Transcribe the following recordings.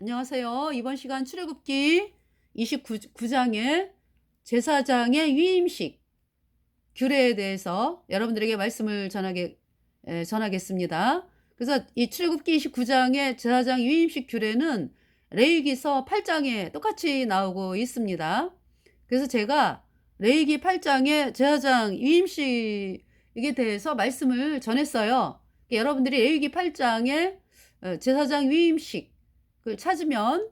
안녕하세요. 이번 시간 출애굽기 29장의 제사장의 위임식 규례에 대해서 여러분들에게 말씀을 전하겠습니다. 그래서 이 출애굽기 29장의 제사장 위임식 규례는 레위기서 8장에 똑같이 나오고 있습니다. 그래서 제가 레위기 8장의 제사장 위임식에 대해서 말씀을 전했어요. 여러분들이 레위기 8장의 제사장 위임식 그 찾으면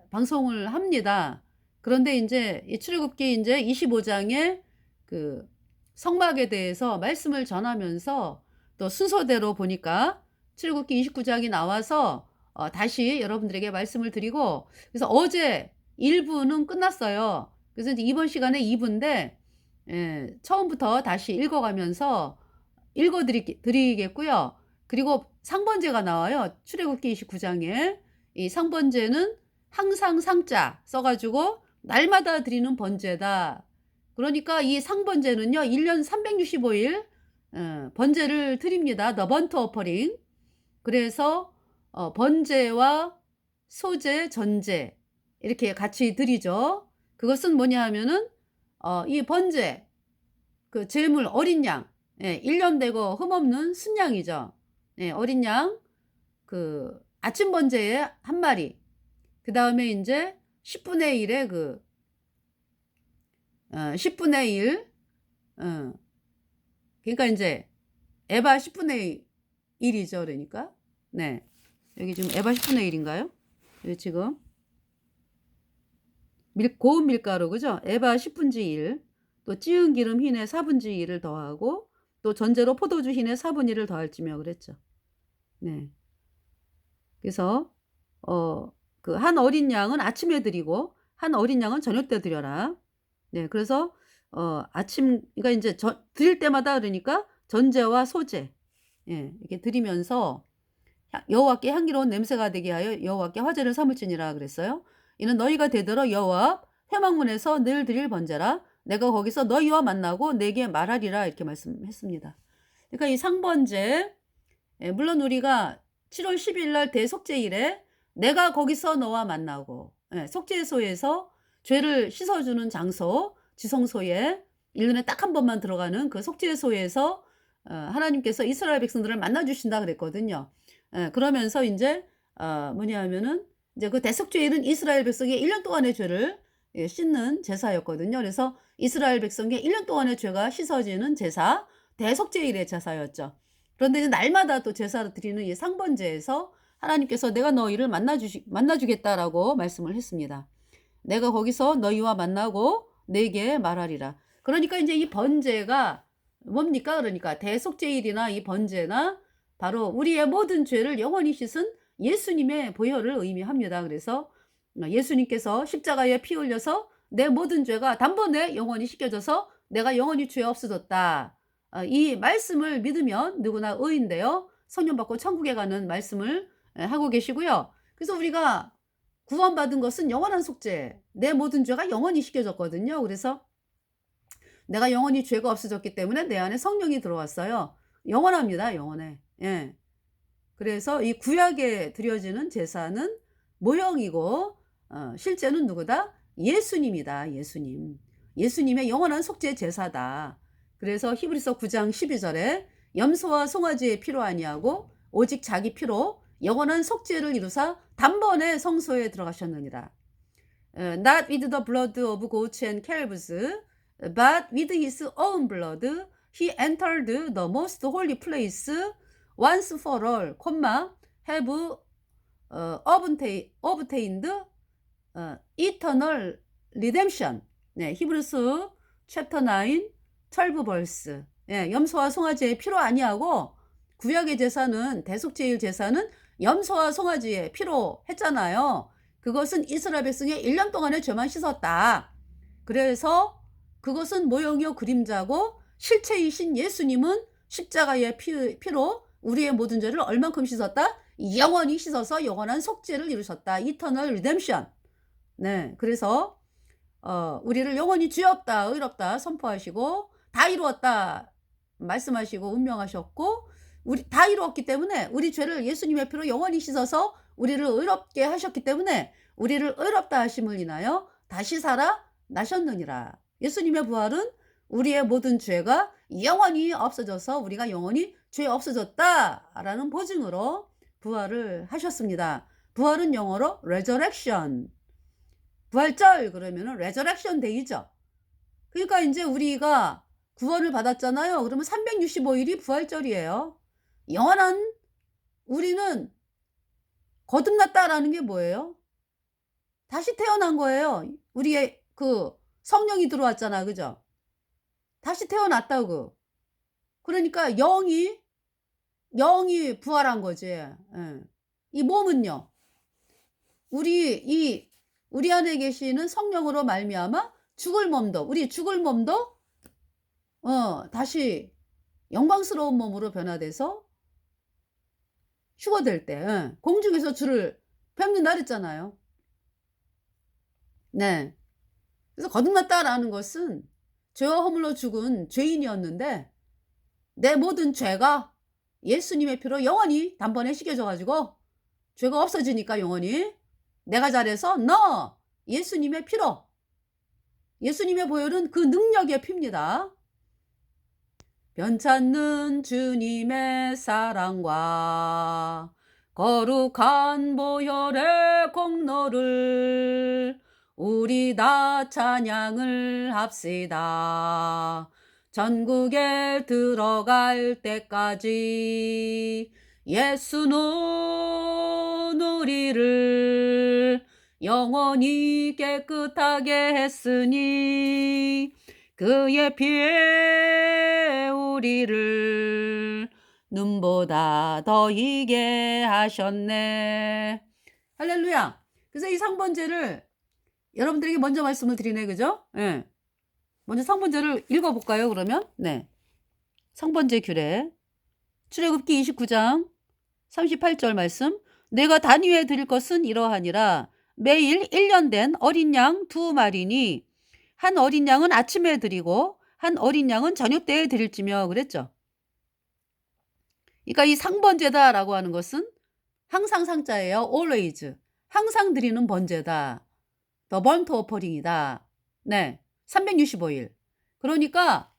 방송을 합니다. 그런데 이제 이 출애굽기 이제 25장에 그 성막에 대해서 말씀을 전하면서 또 순서대로 보니까 출애굽기 29장이 나와서 다시 여러분들에게 말씀을 드리고, 그래서 어제 1부는 끝났어요. 그래서 이제 이번 시간에 2부인데 처음부터 다시 읽어가면서 드리겠고요. 그리고 상번제가 나와요. 출애굽기 29장에 이 상번제는 항상 상자 써가지고 날마다 드리는 번제다. 그러니까 이 상번제는요 1년 365일 번제를 드립니다. The burnt offering. 그래서 번제와 소제, 전제 이렇게 같이 드리죠. 그것은 뭐냐 하면은 이 번제 그 제물 어린 양, 1년 되고 흠없는 순양이죠. 어린 양 그 아침 번제에 한 마리. 그다음에 이제 10분의 1의 10분의 1 그러니까 이제 에바 10분의 1이죠. 그러니까 네. 여기 지금 에바 10분의 1인가요? 여기 지금 고운 밀가루 그죠? 에바 10분의 1. 또 찌은 기름 흰에 4분의 1을 더하고 또 전제로 포도주 흰에 4분의 1을 더할지며 그랬죠. 네. 그래서 그 한 어린 양은 아침에 드리고 한 어린 양은 저녁 때 드려라. 네. 그래서 아침 그러니까 이제 드릴 때마다 그러니까 전제와 소제 이렇게 드리면서 여호와께 향기로운 냄새가 되게 하여 여호와께 화제를 삼을지니라 그랬어요. 이는 너희가 되도록 여호와 회막문에서 늘 드릴 번제라. 내가 거기서 너희와 만나고 내게 말하리라 이렇게 말씀했습니다. 그러니까 이 상번제 물론 우리가 7월 10일 날 대속죄일에 내가 거기서 너와 만나고 속죄소에서 죄를 씻어주는 장소 지성소에 1년에 딱 한 번만 들어가는 그 속죄소에서 하나님께서 이스라엘 백성들을 만나주신다 그랬거든요. 그러면서 이제 뭐냐 하면은 이제 그 대속죄일은 이스라엘 백성의 1년 동안의 죄를 씻는 제사였거든요. 그래서 이스라엘 백성의 1년 동안의 죄가 씻어지는 제사, 대속죄일의 제사였죠. 그런데 이제 날마다 또 제사를 드리는 이 상번제에서 하나님께서 내가 너희를 만나주겠다라고 말씀을 했습니다. 내가 거기서 너희와 만나고 내게 말하리라. 그러니까 이제 이 번제가 뭡니까? 그러니까 대속죄일이나 이 번제나 바로 우리의 모든 죄를 영원히 씻은 예수님의 보혈을 의미합니다. 그래서 예수님께서 십자가에 피 흘려서 내 모든 죄가 단번에 영원히 씻겨져서 내가 영원히 죄 없어졌다. 이 말씀을 믿으면 누구나 의인데요. 성령 받고 천국에 가는 말씀을 하고 계시고요. 그래서 우리가 구원받은 것은 영원한 속죄. 내 모든 죄가 영원히 씻겨졌거든요. 그래서 내가 영원히 죄가 없어졌기 때문에 내 안에 성령이 들어왔어요. 영원합니다. 영원해. 예. 그래서 이 구약에 드려지는 제사는 모형이고 실제는 누구다? 예수님이다. 예수님. 예수님의 영원한 속죄 제사다. 그래서 히브리서 9장 12절에 염소와 송아지의 피로 아니하고 오직 자기 피로 영원한 속죄를 이루사 단번에 성소에 들어가셨느니라. Not with the blood of goats and calves, but with his own blood he entered the most holy place once for all, have obtained eternal redemption. 네, 히브리서 챕터 9, 12 verse. 염소와 송아지의 피로 아니하고 구약의 제사는 대속죄일 제사는 염소와 송아지의 피로 했잖아요. 그것은 이스라엘 백성의 1년 동안의 죄만 씻었다. 그래서 그것은 모형이요 그림자고 실체이신 예수님은 십자가의 피로 우리의 모든 죄를 얼만큼 씻었다? 영원히 씻어서 영원한 속죄를 이루셨다. Eternal redemption. 네, 그래서 우리를 영원히 죄 없다, 의롭다 선포하시고 다 이루었다 말씀하시고 운명하셨고 우리 다 이루었기 때문에 우리 죄를 예수님의 피로 영원히 씻어서 우리를 의롭게 하셨기 때문에 우리를 의롭다 하심을 인하여 다시 살아 나셨느니라. 예수님의 부활은 우리의 모든 죄가 영원히 없어져서 우리가 영원히 죄 없어졌다라는 보증으로 부활을 하셨습니다. 부활은 영어로 resurrection. 부활절 그러면은 resurrection day죠. 그러니까 이제 우리가 구원을 받았잖아요. 그러면 365일이 부활절이에요. 영원한 우리는 거듭났다라는 게 뭐예요? 다시 태어난 거예요. 우리의 그 성령이 들어왔잖아. 그죠? 다시 태어났다고. 그러니까 영이 부활한 거지. 예. 이 몸은요. 우리 안에 계시는 성령으로 말미암아 우리 죽을 몸도 다시 영광스러운 몸으로 변화돼서 휴거될 때 공중에서 주를 뵙는다 그랬잖아요. 네. 그래서 거듭났다라는 것은 죄와 허물로 죽은 죄인이었는데 내 모든 죄가 예수님의 피로 영원히 단번에 씻겨져 가지고 죄가 없어지니까 영원히 내가 잘해서 예수님의 피로, 예수님의 보혈은 그 능력의 피입니다. 변찮는 주님의 사랑과 거룩한 보혈의 공로를 우리 다 찬양을 합시다. 전국에 들어갈 때까지 예수는 우리를 영원히 깨끗하게 했으니 그의 피에 우리를 눈보다 더 이게 하셨네. 할렐루야. 그래서 이 상번제를 여러분들에게 먼저 말씀을 드리네. 그죠? 예. 먼저 상번제를 읽어볼까요, 그러면? 네. 상번제 규례. 출애굽기 29장 38절 말씀. 내가 단위에 드릴 것은 이러하니라. 매일 1년 된 어린 양 2마리니 한 어린 양은 아침에 드리고 한 어린 양은 저녁 때에 드릴지며 그랬죠. 그러니까 이 상번제다라고 하는 것은 항상 상자예요. always. 항상 드리는 번제다. The burnt offering이다. 네. 365일. 그러니까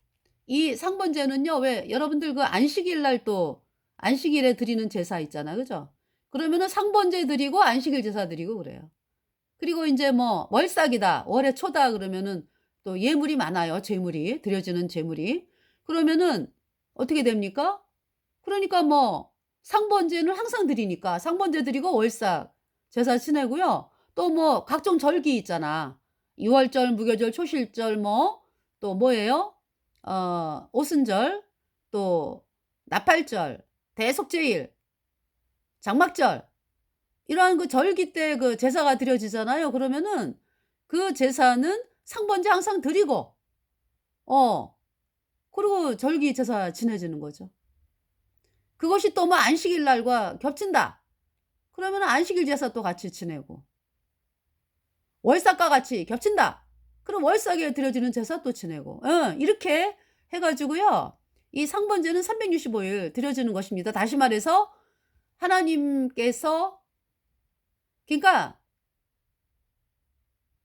이 상번제는요. 왜 여러분들 그 안식일 날 또 안식일에 드리는 제사 있잖아. 그죠? 그러면은 상번제 드리고 안식일 제사 드리고 그래요. 그리고 이제 뭐 월삭이다. 월의 초다 그러면은 또 예물이 많아요. 제물이 드려지는 제물이. 그러면은 어떻게 됩니까? 그러니까 뭐 상번제는 항상 드리니까 상번제 드리고 월삭 제사 지내고요. 또 뭐 각종 절기 있잖아. 유월절, 무교절, 초실절 뭐 또 뭐예요? 오순절, 또 나팔절, 대속제일, 장막절 이러한 그 절기 때 그 제사가 드려지잖아요. 그러면은 그 제사는 상번제 항상 드리고 그리고 절기 제사 지내지는 거죠. 그것이 또 뭐 안식일 날과 겹친다. 그러면 안식일 제사 또 같이 지내고 월삭과 같이 겹친다. 그럼 월삭에 드려지는 제사 또 지내고 이렇게 해가지고요. 이 상번제는 365일 드려지는 것입니다. 다시 말해서 하나님께서 그러니까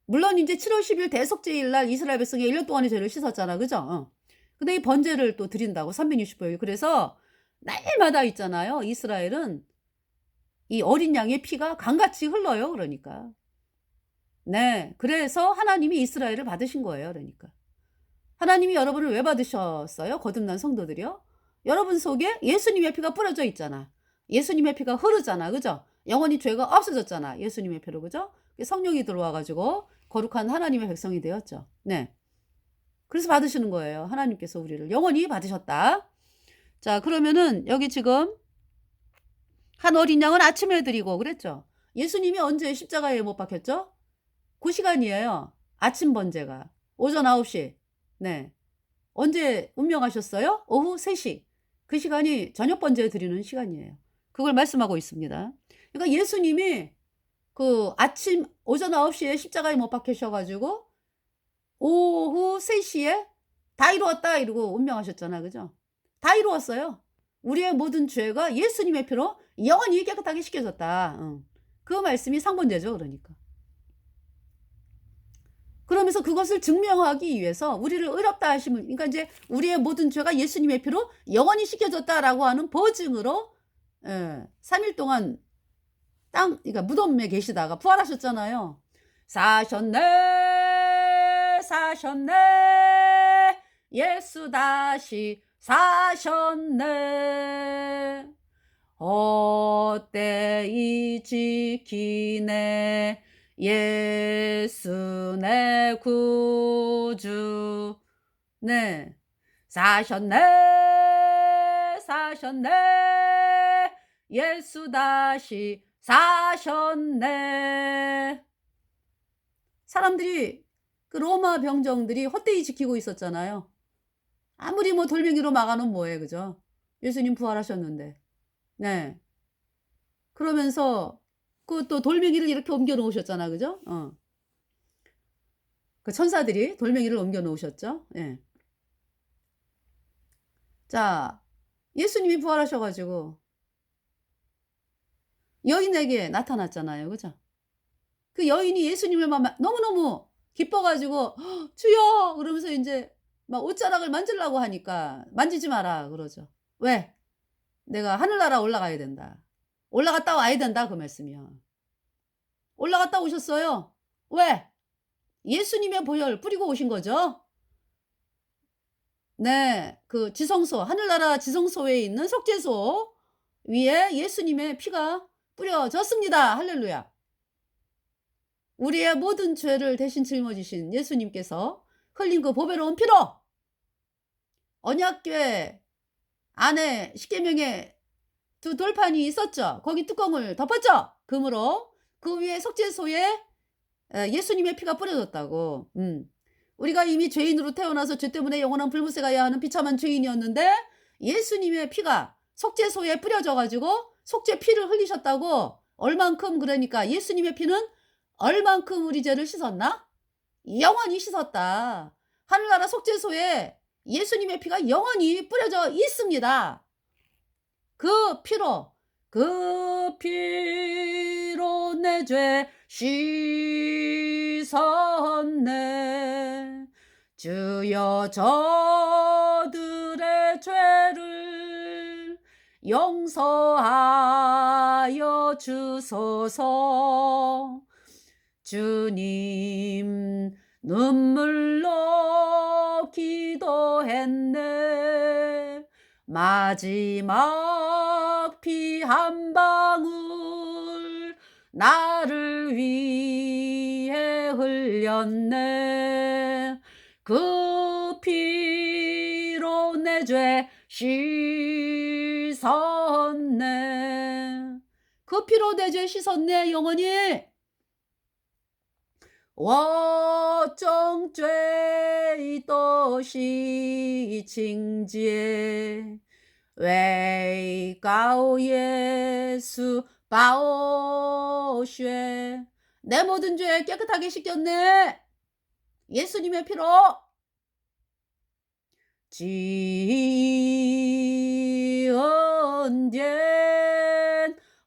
물론 이제 7월 10일 대속제일 날 이스라엘 백성이 1년 동안의 죄를 씻었잖아. 그죠? 근데 이 번제를 또 드린다고 365일. 그래서 날마다 있잖아요. 이스라엘은 이 어린 양의 피가 강같이 흘러요. 그러니까. 네. 그래서 하나님이 이스라엘을 받으신 거예요. 그러니까. 하나님이 여러분을 왜 받으셨어요? 거듭난 성도들이요? 여러분 속에 예수님의 피가 뿌려져 있잖아. 예수님의 피가 흐르잖아. 그죠? 영원히 죄가 없어졌잖아. 예수님의 피로. 그죠? 성령이 들어와가지고 거룩한 하나님의 백성이 되었죠. 네. 그래서 받으시는 거예요. 하나님께서 우리를 영원히 받으셨다. 자, 그러면은 여기 지금 한 어린 양은 아침에 드리고 그랬죠. 예수님이 언제 십자가에 못 박혔죠? 그 시간이에요. 아침 번제가. 오전 9시. 네. 언제 운명하셨어요? 오후 3시. 그 시간이 저녁 번제 드리는 시간이에요. 그걸 말씀하고 있습니다. 그러니까 예수님이 그 아침 오전 9시에 십자가에 못 박히셔가지고 오후 3시에 다 이루었다 이러고 운명하셨잖아. 그죠? 다 이루었어요. 우리의 모든 죄가 예수님의 피로 영원히 깨끗하게 씻겨졌다. 그 말씀이 상본되죠 그러니까. 그러면서 그것을 증명하기 위해서 우리를 의롭다 하심을, 그러니까 이제 우리의 모든 죄가 예수님의 피로 영원히 씻겨졌다라고 하는 보증으로 3일 동안 그러니까 무덤에 계시다가 부활하셨잖아요. 사셨네 사셨네 예수 다시 사셨네 헛되이 지키네 예수 내 구주. 네. 사셨네 사셨네 예수 다시 사셨네. 사람들이, 그 로마 병정들이 헛되이 지키고 있었잖아요. 아무리 뭐 돌멩이로 막아놓으면 뭐해, 그죠? 예수님 부활하셨는데. 네. 그러면서 그 또 돌멩이를 이렇게 옮겨 놓으셨잖아, 그죠? 그 천사들이 돌멩이를 옮겨 놓으셨죠. 예. 자, 예수님이 부활하셔 가지고 여인에게 나타났잖아요, 그죠? 그 여인이 예수님을 막 너무너무 기뻐 가지고 "주여!" 그러면서 인제 막 옷자락을 만지려고 하니까 "만지지 마라." 그러죠. 왜? "내가 하늘나라 올라가야 된다. 올라갔다 와야 된다." 그 말씀이야. 올라갔다 오셨어요. 왜? 예수님의 보혈 뿌리고 오신 거죠. 네. 그 지성소, 하늘나라 지성소에 있는 속죄소 위에 예수님의 피가 뿌려졌습니다. 할렐루야. 우리의 모든 죄를 대신 짊어지신 예수님께서 흘린 그 보배로운 피로 언약궤 안에 십계명의 두 돌판이 있었죠. 거기 뚜껑을 덮었죠. 금으로. 그 위에 속죄소에 예수님의 피가 뿌려졌다고. 우리가 이미 죄인으로 태어나서 죄 때문에 영원한 불못에 가야 하는 비참한 죄인이었는데 예수님의 피가 속죄소에 뿌려져 가지고 속죄 피를 흘리셨다고. 얼만큼, 그러니까 예수님의 피는 얼만큼 우리 죄를 씻었나? 영원히 씻었다. 하늘나라 속죄소에 예수님의 피가 영원히 뿌려져 있습니다. 그 피로 내 죄 씻었네. 주여 저들의 죄를 용서하여 주소서. 주님 눈물로 기도했네. 마지막 피 한 방울 나를 위해 흘렸네. 그 피로 내 죄 씻었네. 그 피로 내 죄 씻었네, 영원히. 我中最多是情节，为高耶稣宝血。 내 모든 죄 깨끗하게 씻겼네. 예수님의 피로. 지은된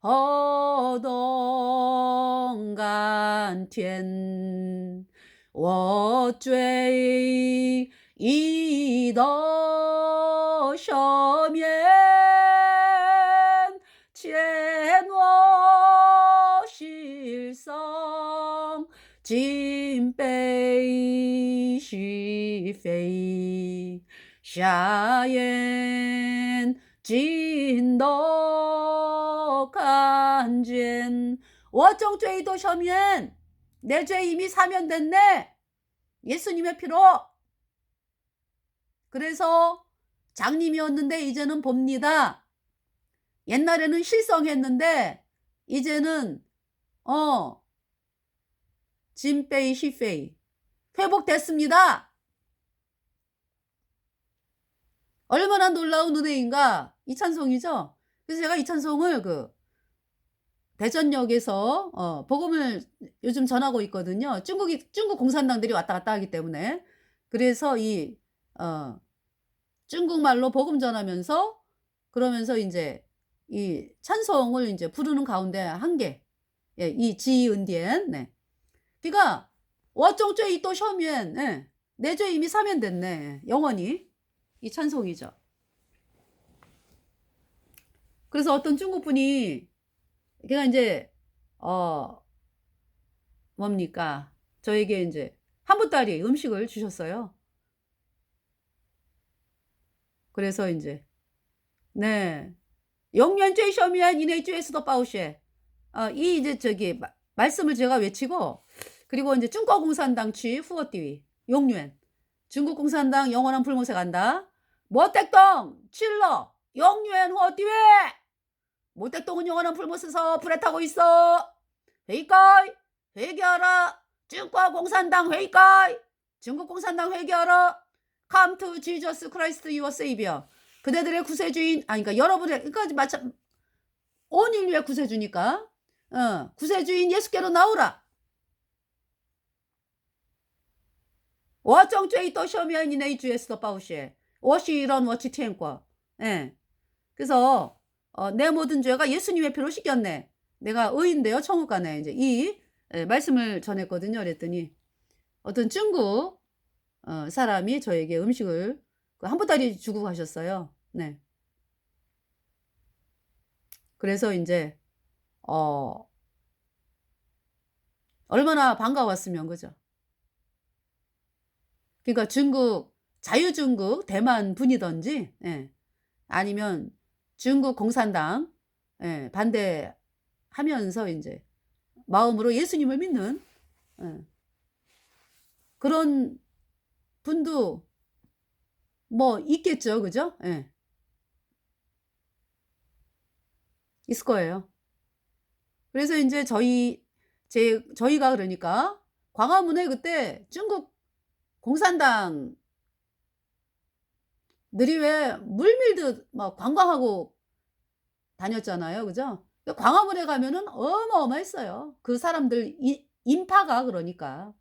허동甘甜，我罪已都赦免，欠我失丧，尽被续费，下眼尽都看见。我中罪都赦免，내 죄 이미 사면됐네. 예수님의 피로. 그래서 장님이었는데 이제는 봅니다. 옛날에는 실성했는데 이제는 진페이 시페이 회복됐습니다. 얼마나 놀라운 은혜인가. 이 찬송이죠. 그래서 제가 이 찬송을 대전역에서 복음을 요즘 전하고 있거든요. 중국 공산당들이 왔다 갔다 하기 때문에. 그래서 이 중국말로 복음 전하면서, 그러면서 인제 이 찬송을 인제 부르는 가운데 한 게, 예, 이 지은디엔. 네. 그러니까 我中罪 또 셔면 예. 내 죄 이미 사면 됐네. 영원히. 이 찬송이죠. 그래서 어떤 중국분이 걔가 인제 뭡니까? 저에게 인제 한 보따리 음식을 주셨어요. 그래서 인제 네. 영년最 셔면 이내 죄에서도 빠우쉐. 이 이제 저기 말씀을 제가 외치고 그리고 인제 중국 공산당 취 후어띠위 용년. 중국 공산당 영원한 불못에 간다. 모택동 칠러 영년 후어띠위. 모택동은 영원한 불못에서 불에 타고 있어. 회의까이 회개하라. 중국 공산당 회의까이. 중국 공산당 회개하라. Come to Jesus Christ your Savior. 그대들의 구세주인 그러니까 여러분의 그러니까 마찬 온 인류의 구세주니까 구세주인 예수께로 나오라. 我中罪都赦免你的罪的报谢我是이런我去天国. 예. 그래서 내 모든 죄가 예수님의 피로 씻겼네. 내가 의인데요 천국 가네. 이제 이 말씀을 전했거든요. 그랬더니 어떤 중국 사람이 저에게 음식을 한 보따리 주고 가셨어요. 네. 그래서 인제 얼마나 반가웠으면 그죠? 그러니까 중국 자유중국 대만 분이든지 예. 아니면 중국 공산당 예. 반대하면서 인제 마음으로 예수님을 믿는 예. 그런 분도 뭐 있겠죠. 그죠? 예. 있을 거예요. 그래서 인제 저희가 그러니까 광화문에 그때 중국 공산당들이 왜 물밀듯 막 관광하고 다녔잖아요. 그죠? 광화문에 가면은 어마어마했어요. 그 사람들 인파가 그러니까.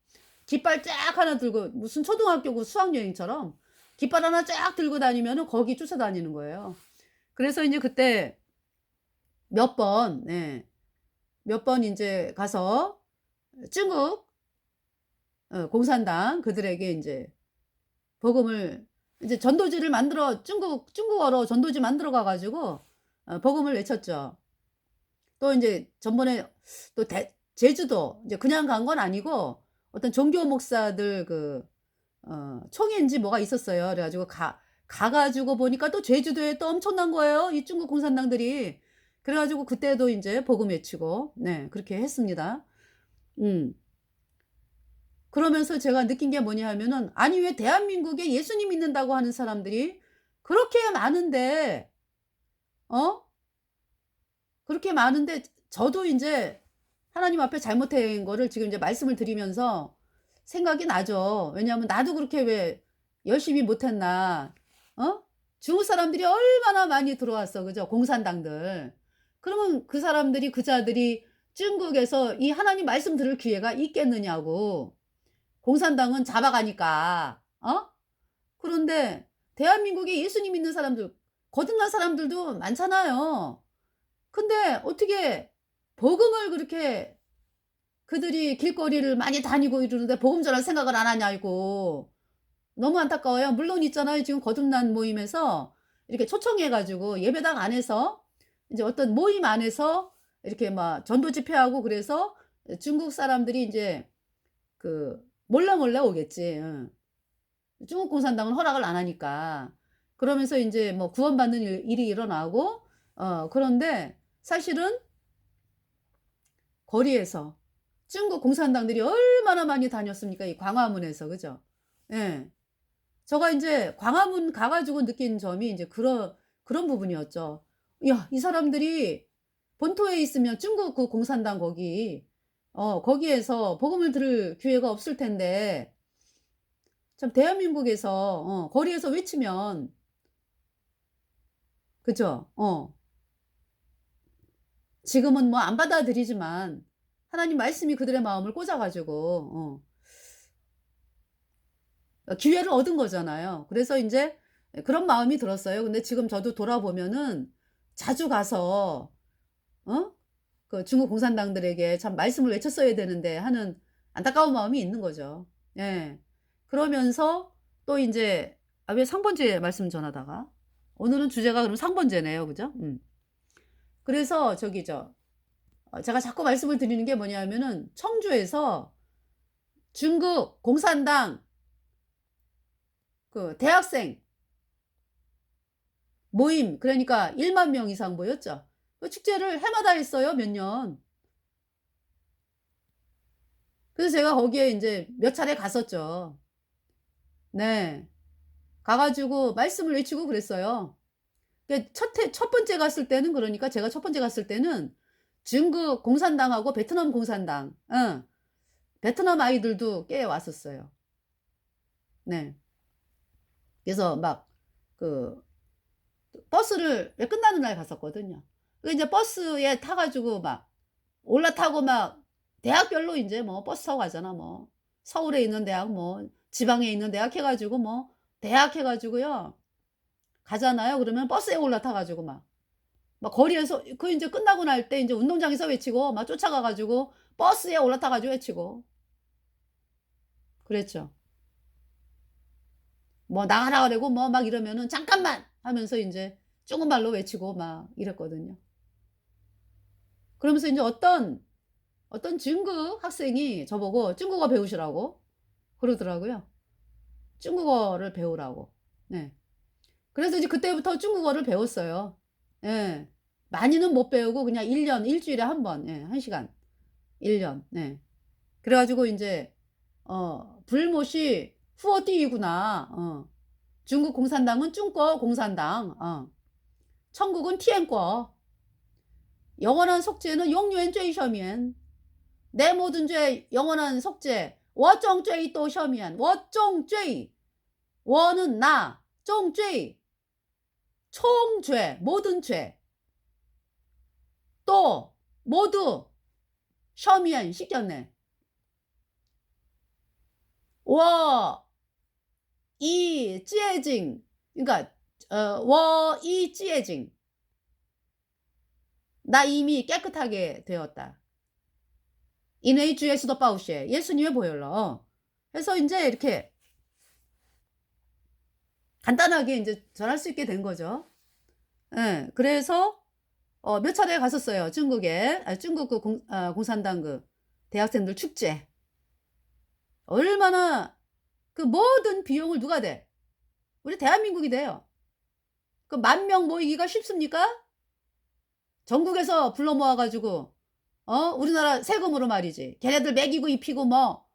깃발 쫙 하나 들고 무슨 초등학교 수학여행처럼 깃발 하나 쫙 들고 다니면은 거기 쫓아다니는 거예요. 그래서 인제 그때 몇 번 인제 가서 중국 공산당 그들에게 인제 복음을 이제 전도지를 만들어 중국어로 전도지 만들어 가 가지고 복음을 외쳤죠. 또 인제 전번에 또 제주도 이제 그냥 간 건 아니고 어떤 종교 목사들 총회인지 뭐가 있었어요. 그래 가지고 가 가지고 보니까 또 제주도에 또 엄청난 거예요, 이 중국 공산당들이. 그래 가지고 그때도 인제 복음 외치고 네 그렇게 했습니다. 음. 그러면서 제가 느낀 게 뭐냐 하면은 아니 왜 대한민국에 예수님 믿는다고 하는 사람들이 그렇게 많은데 어? 그렇게 많은데 저도 인제 하나님 앞에 잘못한 거를 지금 이제 말씀을 드리면서 생각이 나죠. 왜냐하면 '나도 그렇게 왜 열심히 못 했나.' 중국 사람들이 얼마나 많이 들어왔어. 그죠? 공산당들. 그러면 그 사람들이 그 자들이 중국에서 이 하나님 말씀 들을 기회가 있겠느냐고. 공산당은 잡아가니까. 그런데 대한민국에 예수님 믿는 사람들 거듭난 사람들도 많잖아요. 근데 어떻게 복음을 그렇게 그들이 길거리를 많이 다니고 이러는데 복음 전할 생각을 안 하냐고. 너무 안타까워요. 물론 있잖아요. 지금 거듭난 모임에서 이렇게 초청해 가지고 예배당 안에서 인제 어떤 모임 안에서 이렇게 막 전도 집회하고 그래서 중국 사람들이 인제 몰래 오겠지. 중국 공산당은 허락을 안 하니까. 그러면서 인제 뭐 구원받는 일이 일어나고 그런데 사실은 거리에서 중국 공산당들이 얼마나 많이 다녔습니까? 이 광화문에서. 그죠? 예. 제가 인제 광화문 가 가지고 느낀 점이 인제 그런 부분이었죠. 야 이 사람들이 본토에 있으면 중국 그 공산당 거기에서 복음을 들을 기회가 없을 텐데 참 대한민국에서 거리에서 외치면 그죠? 지금은 뭐 안 받아들이지만 하나님 말씀이 그들의 마음을 꽂아 가지고 기회를 얻은 거잖아요. 그래서 인제 그런 마음이 들었어요. 근데 지금 저도 돌아보면은 자주 가서 어 그 중국 공산당들에게 참 말씀을 외쳤어야 되는데 하는 안타까운 마음이 있는 거죠. 예. 그러면서 또 인제 왜 상번제 말씀 전하다가 오늘은 주제가 그럼 상번제네요. 그죠? 그래서 제가 자꾸 말씀을 드리는 게 뭐냐면은 청주에서 중국 공산당 그 대학생 모임, 그러니까 1만 명 이상 모였죠. 그 축제를 해마다 했어요, 몇 년. 그래서 제가 거기에 인제 몇 차례 갔었죠. 네. 가 가지고 말씀을 외치고 그랬어요. 그 첫 번째 갔을 때는, 그러니까 제가 첫 번째 갔을 때는 중국 공산당하고 베트남 공산당, 베트남 아이들도 꽤 왔었어요. 네. 그래서 막 그 버스를 끝나는 날 갔었거든요. 그 인제 버스에 타 가지고 막 올라타고 막 대학별로 인제 뭐 버스 타고 가잖아 뭐. 서울에 있는 대학, 뭐 지방에 있는 대학 해 가지고 뭐 대학 해 가지고요. 가잖아요. 그러면 버스에 올라타 가지고 막 거리에서 그 인제 끝나고 날 때 인제 운동장에서 외치고 막 쫓아가 가지고 버스에 올라타 가지고 외치고 그랬죠. 뭐 나가라 그러고 뭐 막 이러면은 "잠깐만." 하면서 인제 중국말로 외치고 막 이랬거든요. 그러면서 인제 어떤 중국 학생이 저보고 중국어 배우시라고 그러더라고요. 중국어를 배우라고. 네. 그래서 이제 그때부터 중국어를 배웠어요. 예. 많이는 못 배우고 그냥 1 년, 일 주일에 한 번, 예, 1 시간. 1 년. 네. 그래 가지고 인제 불못이 후어디이구나. 중국 공산당은 중꺼 공산당. 천국은 티엔꺼. 영원한 속죄는 용유엔罪赦免. 내 모든 죄 영원한 속죄. 我种罪都赦免. 我种罪. 我는 나. 重罪. 총죄, 모든 죄. 또 모두 赦免 씻겼네. 我已洁净. 그러니까 我已洁净. 나 이미 깨끗하게 되었다. 인의 주에서도 빠우시에. 예수님의 보혈로. 그래서 인제 이렇게 간단하게 인제 전할 수 있게 된 거죠. 예. 그래서 몇 차례 갔었어요. 중국에. 중국 그 공산당 그 대학생들 축제. 얼마나 그 모든 비용을 누가 대? 우리 대한민국이 대요. 그 10,000명 모이기가 쉽습니까? 전국에서 불러 모아 가지고 우리나라 세금으로 말이지. 걔네들 먹이고 입히고 뭐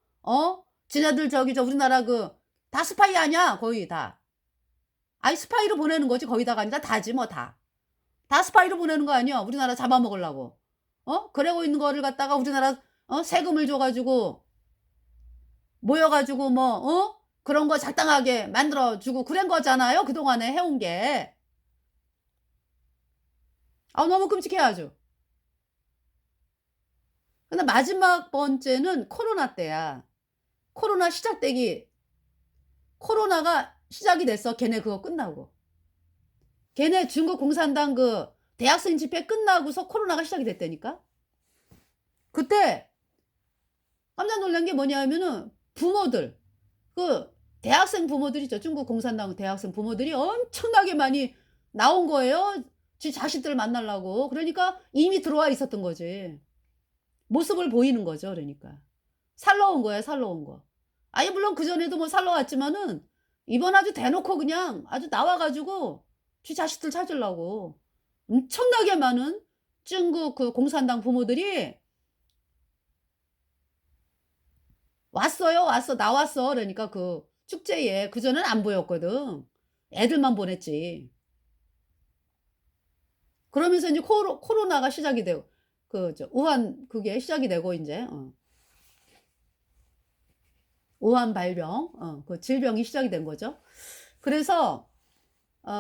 지네들 우리나라 그 다 스파이 아니야 거의 다. 아이 스파이로 보내는 거지 거기다가 아니라 다지 뭐 다. 다 스파이로 보내는 거 아니야 우리나라 잡아먹으려고. 그러고 있는 거를 갖다가 우리나라 세금을 줘 가지고 모여 가지고 뭐 그런 거 작당하게 만들어 주고 그런 거잖아요 그동안에 해온 게. 너무 끔찍해 아주. 근데 마지막 번째는 코로나 때야. 코로나 시작되기 코로나가 시작이 됐어 걔네 그거 끝나고. 걔네 중국 공산당 그 대학생 집회 끝나고서 코로나가 시작이 됐다니까. 그때 깜짝 놀란 게 뭐냐면은 부모들 그 대학생 부모들 있죠. 중국 공산당 대학생 부모들이 엄청나게 많이 나온 거예요. 지 자식들 만나려고. 그러니까 이미 들어와 있었던 거지. 모습을 보이는 거죠 그러니까. 살러 온 거예요 살러 온 거. 아니 물론 그전에도 뭐 살러 왔지만은 이번 아주 대놓고 그냥 아주 나와 가지고 지 자식들 찾으려고 엄청나게 많은 중국 그 공산당 부모들이 왔어요. 왔어. 나왔어. 그러니까 그 축제에. 그전엔 안 보였거든. 애들만 보냈지. 그러면서 인제 코로나가 시작이 되고 우한 그게 시작이 되고 인제 우한 발병 그 질병이 시작이 된 거죠. 그래서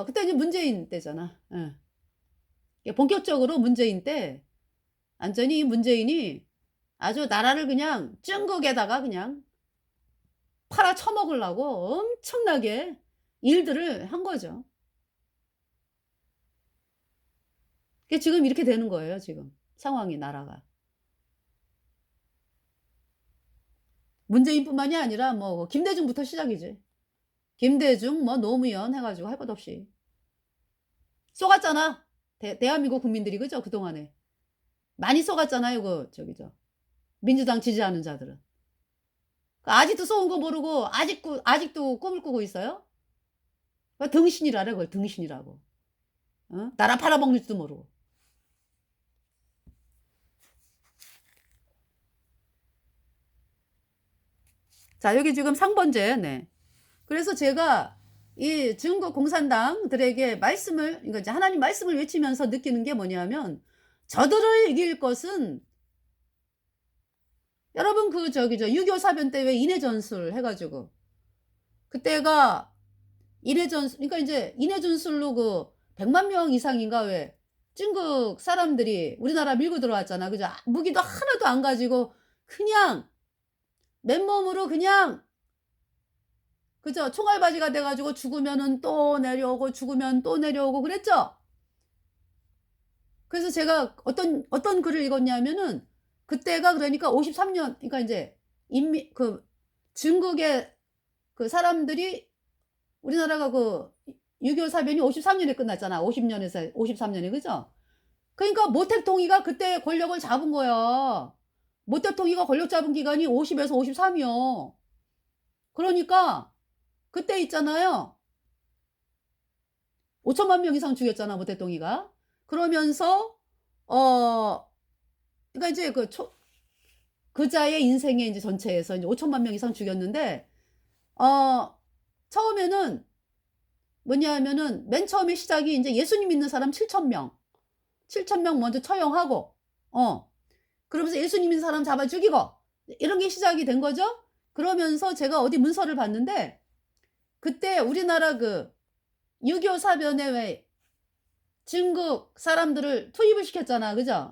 그때 이제 문재인 때잖아. 예. 이게 본격적으로 문재인 때 완전히 문재인이 아주 나라를 그냥 중국에다가 그냥 팔아쳐먹으려고 엄청나게 일들을 한 거죠. 그게 지금 이렇게 되는 거예요 지금. 상황이 나라가. 문재인뿐만이 아니라 뭐 김대중부터 시작이지. 김대중 뭐 노무현 해 가지고 할 것 없이 쏘갔잖아. 대한민국 국민들이 그죠? 그동안에. 많이 쏘갔잖아요. 민주당 지지하는 자들은. 아직도 쏘은 거 모르고 아직도 꿈을 꾸고 있어요? 등신이라래 그걸 등신이라고. 어? 나라 팔아먹는지도 모르고. 자, 여기 지금 상번제. 네. 그래서 제가 이 중국 공산당들에게 말씀을, 그러니까 이제 하나님 말씀을 외치면서 느끼는 게 뭐냐면, 저들을 이길 것은, 여러분 6.25 사변 때 왜 인해전술 해가지고, 그때가 인해전술, 그러니까 이제 인해전술로 100만 명 이상인가 왜 중국 사람들이 우리나라 밀고 들어왔잖아. 그죠? 무기도 하나도 안 가지고 그냥 맨몸으로 그냥 그죠? 총알바지가 돼가지고 죽으면은 또 내려오고 죽으면 또 내려오고 그랬죠? 그래서 제가 어떤 글을 읽었냐면은 그때가 그러니까 53년, 그러니까 이제 중국의 그 사람들이 우리나라가 6.25 사변이 53년에 끝났잖아. 50년에서 53년에, 그죠? 그러니까 모택동이가 그때 권력을 잡은 거야. 모택동이가 권력 잡은 기간이 50에서 53이요. 그러니까 그때 있잖아요. 5천만 명 이상 죽였잖아, 모택동이가. 그러면서 그러니까 이제 그자의 인생의 이제 전체에서 이제 5천만 명 이상 죽였는데 처음에는 뭐냐면은 맨 처음에 시작이 이제 예수님 믿는 사람 7,000명 먼저 처형하고 그러면서 예수님 믿는 사람 잡아 죽이고 이런 게 시작이 된 거죠. 그러면서 제가 어디 문서를 봤는데 그때 우리나라 6.25 사변에 왜 중국 사람들을 투입을 시켰잖아. 그죠?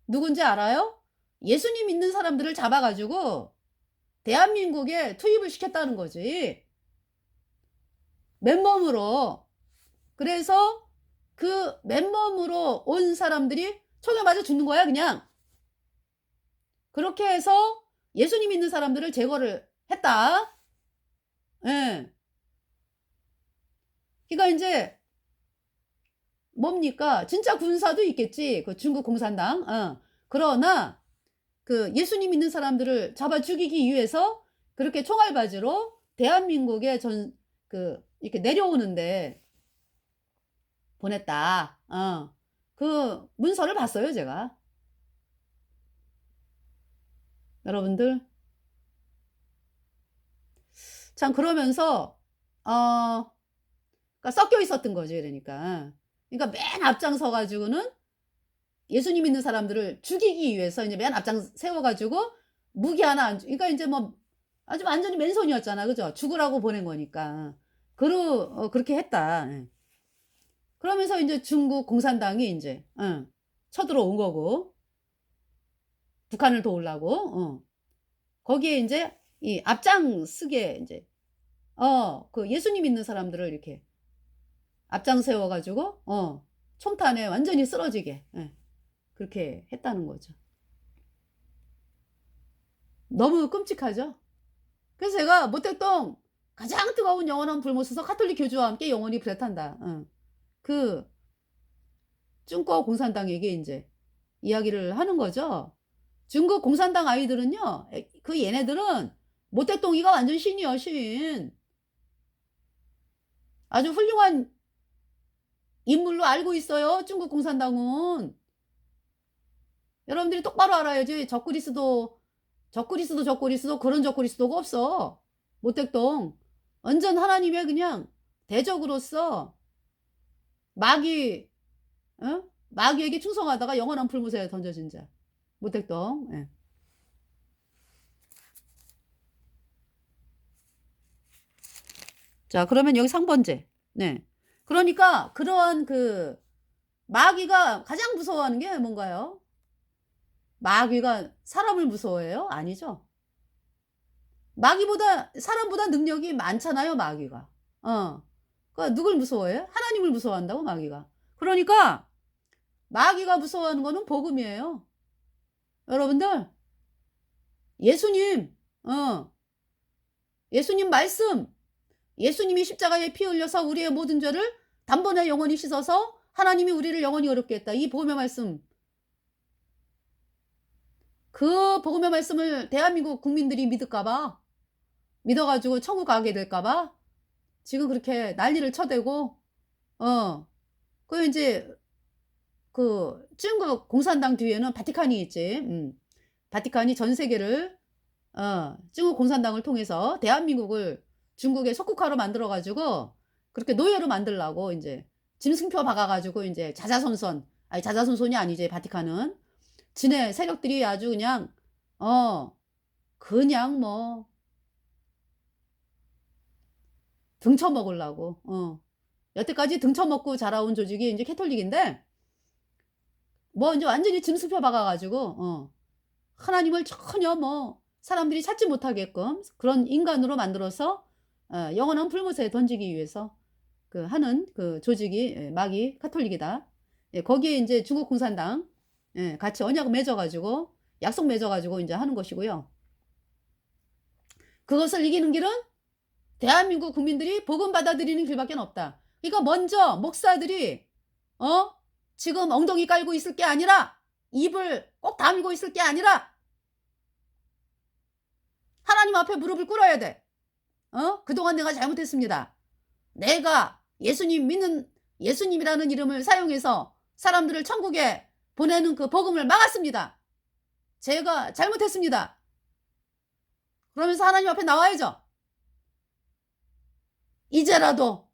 누군지 알아요? 예수님 믿는 사람들을 잡아가지고 대한민국에 투입을 시켰다는 거지. 맨몸으로. 그래서 그 맨몸으로 온 사람들이 총에 맞아 죽는 거야, 그냥. 그렇게 해서 예수님 믿는 사람들을 제거를 했다. 예. 그러니까 이제 뭡니까? 진짜 군사도 있겠지. 그 중국 공산당. 그러나 예수님 믿는 사람들을 잡아 죽이기 위해서 그렇게 총알바지로 대한민국에 이렇게 내려오는데 보냈다. 그 문서를 봤어요, 제가. 여러분들. 참, 그러면서, 그러니까 섞여 있었던 거지, 그러니까. 그러니까 맨 앞장서 가지고는 예수님 믿는 사람들을 죽이기 위해서 이제 맨 앞장 세워가지고 무기 하나 그러니까 이제 뭐 아주 완전히 맨손이었잖아. 그죠? 죽으라고 보낸 거니까. 그렇게 했다. 예. 그러면서 이제 중국 공산당이 이제, 쳐들어온 거고, 북한을 도우려고, 거기에 이제 이 앞장서게 이제, 예수님 믿는 사람들을 이렇게 앞장 세워가지고, 총탄에 완전히 쓰러지게, 그렇게 했다는 거죠. 너무 끔찍하죠? 그래서 제가 모택동 가장 뜨거운 영원한 불못에서 카톨릭 교주와 함께 영원히 불에탄다. 중국 공산당에게 이제 이야기를 하는 거죠. 중국 공산당 아이들은요, 얘네들은 모택동이가 완전 신이요, 신. 아주 훌륭한 인물로 알고 있어요, 중국 공산당은. 여러분들이 똑바로 알아야지. 적그리스도 그런 적그리스도가 없어. 모택동. 완전 하나님의 그냥 대적으로서 마귀에게 충성하다가 영원한 불못에 던져진 자. 모택동. 예. 자, 그러면 여기 상번제. 네. 그러니까 그러한 마귀가 가장 무서워하는 게 뭔가요? 마귀가 사람을 무서워해요? 아니죠. 사람보다 능력이 많잖아요, 마귀가. 그러니까 누굴 무서워해요? 하나님을 무서워한다고, 마귀가. 그러니까 마귀가 무서워하는 거는 복음이에요. 여러분들, 예수님, 예수님 말씀, 예수님이 십자가에 피 흘려서 우리의 모든 죄를 단번에 영원히 씻어서 하나님이 우리를 영원히 어렵게 했다. 이 복음의 말씀, 그 복음의 말씀을 대한민국 국민들이 믿을까봐, 믿어가지고 천국 가게 될까봐 지금 그렇게 난리를 쳐대고, 그 이제 그 중국 공산당 뒤에는 바티칸이 있지. 바티칸이 전 세계를 중국 공산당을 통해서 대한민국을 중국의 속국화로 만들어 가지고 그렇게 노예로 만들라고 이제 짐승표 박아 가지고 이제 자자손손, 아니 자자손손이 아니지 바티칸은. 지네 세력들이 아주 그냥 그냥 뭐 등쳐 먹으려고 여태까지 등쳐 먹고 자라온 조직이 이제 캐톨릭인데 뭐 이제 완전히 짐승표 박아 가지고 하나님을 전혀 뭐 사람들이 찾지 못하게끔 그런 인간으로 만들어서 영원한 불못에 던지기 위해서 그 하는 그 조직이 마귀 카톨릭이다. 예, 거기에 이제 중국 공산당 같이 언약 맺어 가지고 약속 맺어 가지고 이제 하는 것이고요. 그것을 이기는 길은 대한민국 국민들이 복음 받아들이는 길밖에 없다. 그러니까 먼저 목사들이 지금 엉덩이 깔고 있을 게 아니라 입을 꼭 다물고 있을 게 아니라 하나님 앞에 무릎을 꿇어야 돼. 그동안 내가 잘못했습니다. 내가 예수님 믿는 예수님이라는 이름을 사용해서 사람들을 천국에 보내는 그 복음을 막았습니다. 제가 잘못했습니다. 그러면서 하나님 앞에 나와야죠. 이제라도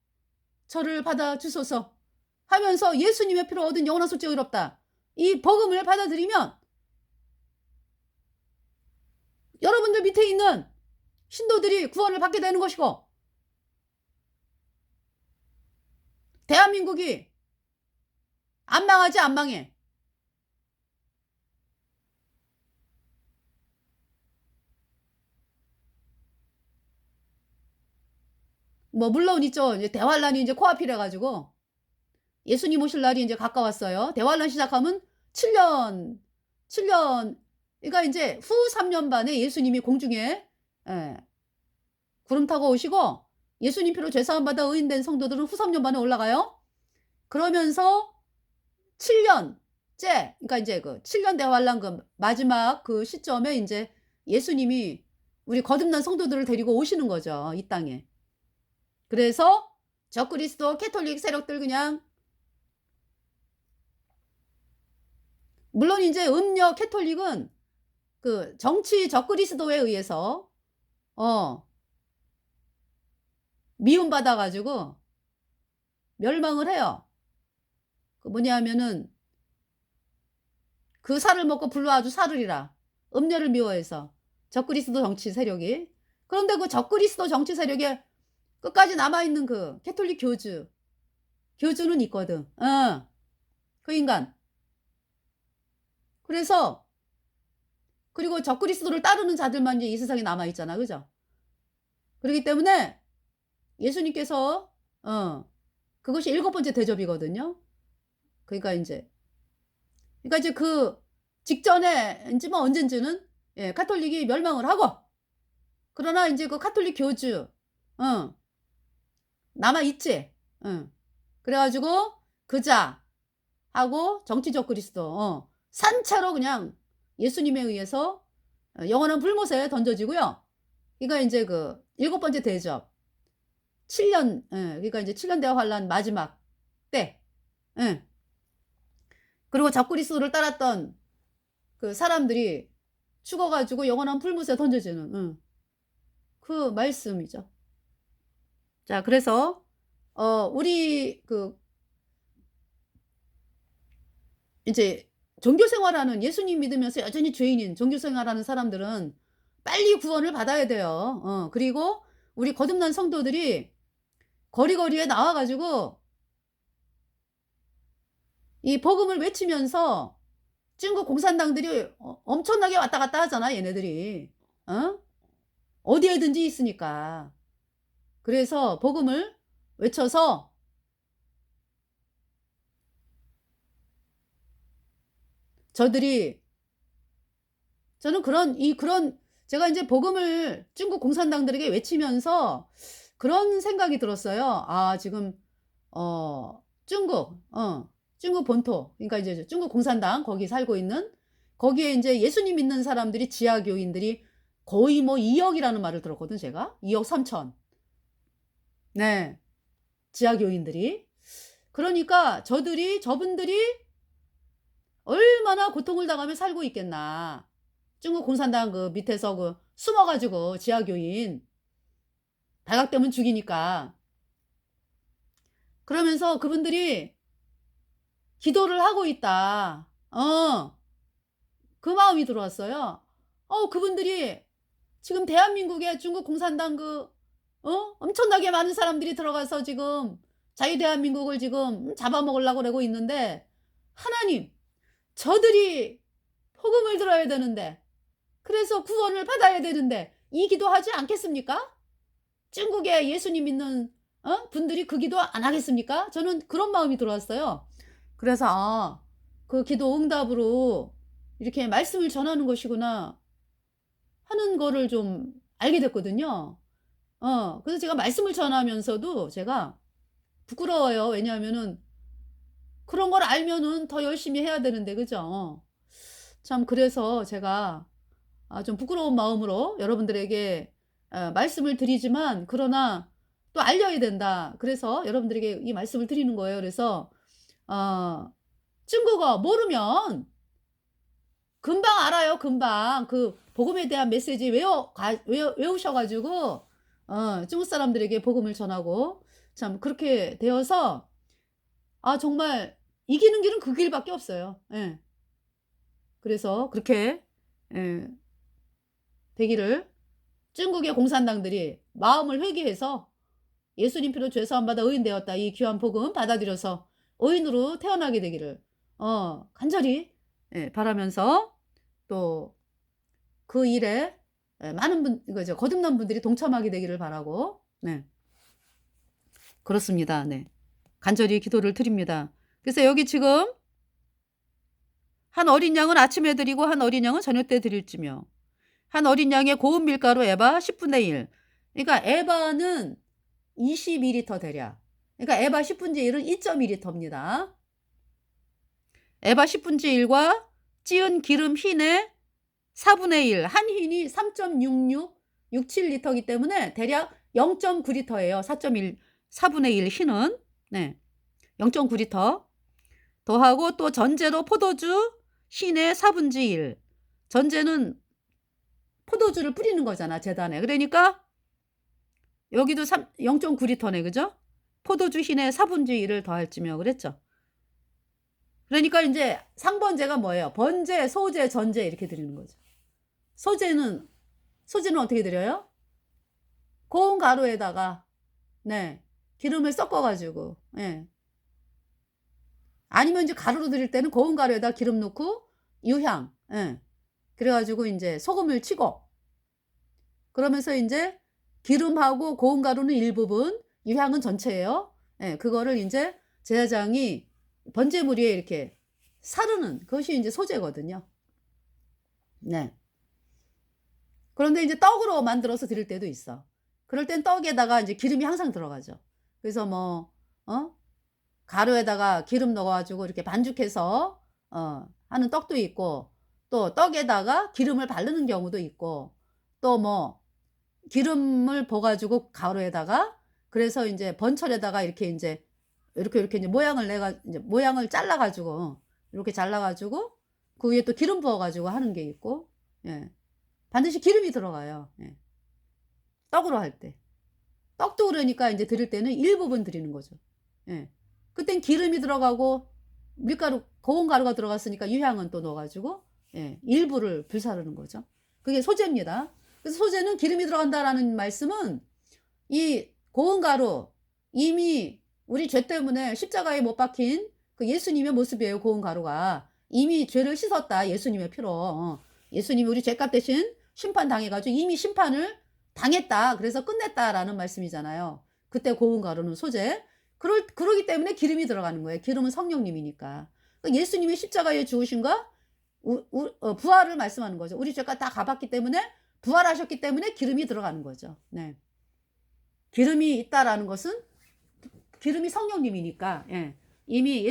저를 받아주소서 하면서 예수님의 피로 얻은 영원한 속죄 의롭다. 이 복음을 받아들이면 여러분들 밑에 있는 신도들이 구원을 받게 되는 것이고 대한민국이 안 망하지 안 망해. 뭐 물론 있죠. 이제 대환란이 이제 코앞이래 가지고 예수님 오실 날이 이제 가까웠어요. 대환란 시작하면 7년 그러니까 이제 후 3년 반에 예수님이 공중에 구름 타고 오시고 예수님 피로 죄사함 받아 의인된 성도들은 후 3년 반에 올라가요. 그러면서 7년째 그러니까 이제 그 7년 대환란 그 마지막 그 시점에 이제 예수님이 우리 거듭난 성도들을 데리고 오시는 거죠. 이 땅에. 그래서 적그리스도 캐톨릭 세력들 그냥 물론 이제 음력 캐톨릭은 그 정치 적그리스도에 의해서 미움받아 가지고 멸망을 해요. 그 뭐냐면은 그 살을 먹고 불로 아주 살으리라. 음녀를 미워해서 적그리스도 정치 세력이. 그런데 그 적그리스도 정치 세력에 끝까지 남아있는 그 캐톨릭 교주는 있거든. 그 인간. 그래서 그리고 적그리스도를 따르는 자들만 이제 이 세상에 남아있잖아. 그죠? 그렇기 때문에 예수님께서 그것이 7번째 대접이거든요. 그러니까 이제 그 직전에 뭐 언젠지는 카톨릭이 멸망을 하고 그러나 이제 그 카톨릭 교주 남아있지. 그래가지고 그자하고 정치적 그리스도 산채로 그냥 예수님에 의해서 영원한 불못에 던져지고요. 그러니까 이제 그 7번째 대접 7년 그러니까 이제 7년 대화 환란 마지막 때 그리고 적그리스도를 따랐던 그 사람들이 죽어가지고 영원한 불못에 던져지는 그 말씀이죠. 자, 그래서 우리 그 이제 종교 생활하는 예수님 믿으면서 여전히 죄인인 종교 생활하는 사람들은 빨리 구원을 받아야 돼요. 그리고 우리 거듭난 성도들이 거리거리에 나와 가지고 이 복음을 외치면서 중국 공산당들이 엄청나게 왔다 갔다 하잖아, 얘네들이. 어디에든지 있으니까. 그래서 복음을 외쳐서 저들이 저는 그런 제가 인제 복음을 중국 공산당들에게 외치면서 그런 생각이 들었어요. 아 지금 중국 본토 그러니까 이제 중국 공산당 거기 살고 있는 거기에 인제 예수님 믿는 사람들이 지하 교인들이 거의 뭐 2 억이라는 말을 들었거든 제가. 2억 3천. 네. 지하 교인들이. 그러니까 저분들이 얼마나 고통을 당하며 살고 있겠나. 중국 공산당 그 밑에서 그 숨어 가지고 지하 교인 발각되면 죽이니까. 그러면서 그분들이 기도를 하고 있다. 그 마음이 들어왔어요. 그분들이 지금 대한민국에 중국 공산당 엄청나게 많은 사람들이 들어가서 지금 자유대한민국을 지금 잡아먹으려고 그러고 있는데 하나님 저들이 복음을 들어야 되는데 그래서 구원을 받아야 되는데 이 기도하지 않겠습니까? 중국에 예수님 믿는 분들이 그 기도 안 하겠습니까? 저는 그런 마음이 들어왔어요. 그래서 그 기도 응답으로 이렇게 말씀을 전하는 것이구나 하는 거를 좀 알게 됐거든요. 그래서 제가 말씀을 전하면서도 제가 부끄러워요. 왜냐하면은 그런 걸 알면은 더 열심히 해야 되는데 그죠? 참 그래서 제가 좀 부끄러운 마음으로 여러분들에게 말씀을 드리지만 그러나 또 알려야 된다. 그래서 여러분들에게 이 말씀을 드리는 거예요. 그래서 중국어 모르면 금방 알아요. 금방 그 복음에 대한 메시지 외우셔 가지고 중국 사람들에게 복음을 전하고 참 그렇게 되어서 정말 이기는 길은 그 길밖에 없어요. 예. 그래서 그렇게 예 되기를 중국의 공산당들이 마음을 회개해서 예수님 피로 죄 사함 받아 의인 되었다. 이 귀한 복음 받아들여서 의인으로 태어나게 되기를 간절히 바라면서 또 그 일에 많은 그죠 거듭난 분들이 동참하게 되기를 바라고 네. 그렇습니다. 네. 간절히 기도를 드립니다. 그래서 여기 지금 한 어린 양은 아침에 드리고 한 어린 양은 저녁 때 드릴지며 한 어린 양의 고운 밀가루 에바 10분의 1. 그러니까 에바는 22리터 대략. 그러니까 에바 10분의 1은 2.2리터입니다. 에바 10분의 1과 찌은 기름 흰의 4분의 1. 한 흰이 3.6667리터이기 때문에 대략 0.9리터예요. 4분의 1 흰은. 네. 0.9리터. 더하고 또 전제로 포도주 흰의 4분의 1. 전제는 포도주를 뿌리는 거잖아, 제단에. 그러니까 여기도 0.9리터네. 그죠? 포도주 흰의 4분의 1을 더할지며 그랬죠. 그러니까 이제 상번제가 뭐예요? 번제, 소제, 전제 이렇게 드리는 거죠. 소제는 어떻게 드려요? 고운 가루에다가 네. 기름을 섞어 가지고 예. 아니면 이제 가루로 드릴 때는 고운 가루에다 기름 넣고 유향 예. 그래 가지고 인제 소금을 치고 그러면서 인제 기름하고 고운 가루는 일부분, 유향은 전체예요. 예. 그거를 인제 제사장이 번제물 위에 이렇게 사르는 그것이 인제 소제거든요. 네. 그런데 이제 떡으로 만들어서 드릴 때도 있어. 그럴 땐 떡에다가 이제 기름이 항상 들어가죠. 그래서 뭐 가루에다가 기름 넣어 가지고 이렇게 반죽해서 하는 떡도 있고 또 떡에다가 기름을 바르는 경우도 있고 또 뭐 기름을 부어 가지고 가루에다가 그래서 인제 번철에다가 이렇게 인제 이렇게 인제 모양을 잘라 가지고 이렇게 잘라 가지고 그 위에 또 기름 부어 가지고 하는 게 있고 예. 반드시 기름이 들어가요. 예. 떡으로 할 때. 떡도 그러니까 인제 드릴 때는 일부분 드리는 거죠. 예. 그땐 기름이 들어가고 밀가루 고운 가루가 들어갔으니까 유향은 또 넣어 가지고 예 일부를 불사르는 거죠. 그게 소제입니다. 그래서 소제는 기름이 들어간다라는 말씀은 이 고운 가루 이미 우리 죄 때문에 십자가에 못 박힌 그 예수님의 모습이에요. 고운 가루가. 이미 죄를 씻었다 예수님의 피로. 예수님이 우리 죄값 대신 심판당해 가지고 이미 심판을 당했다. 그래서 끝냈다라는 말씀이잖아요. 그때 고운 가루는 소제. 그러기 때문에 기름이 들어가는 거예요. 기름은 성령님이니까. 그러니까 예수님이 십자가에 죽으심과 부활을 말씀하는 거죠. 우리 죄가 다 갚았기 때문에 부활하셨기 때문에 기름이 들어가는 거죠. 네. 기름이 있다라는 것은 기름이 성령님이니까 예. 이미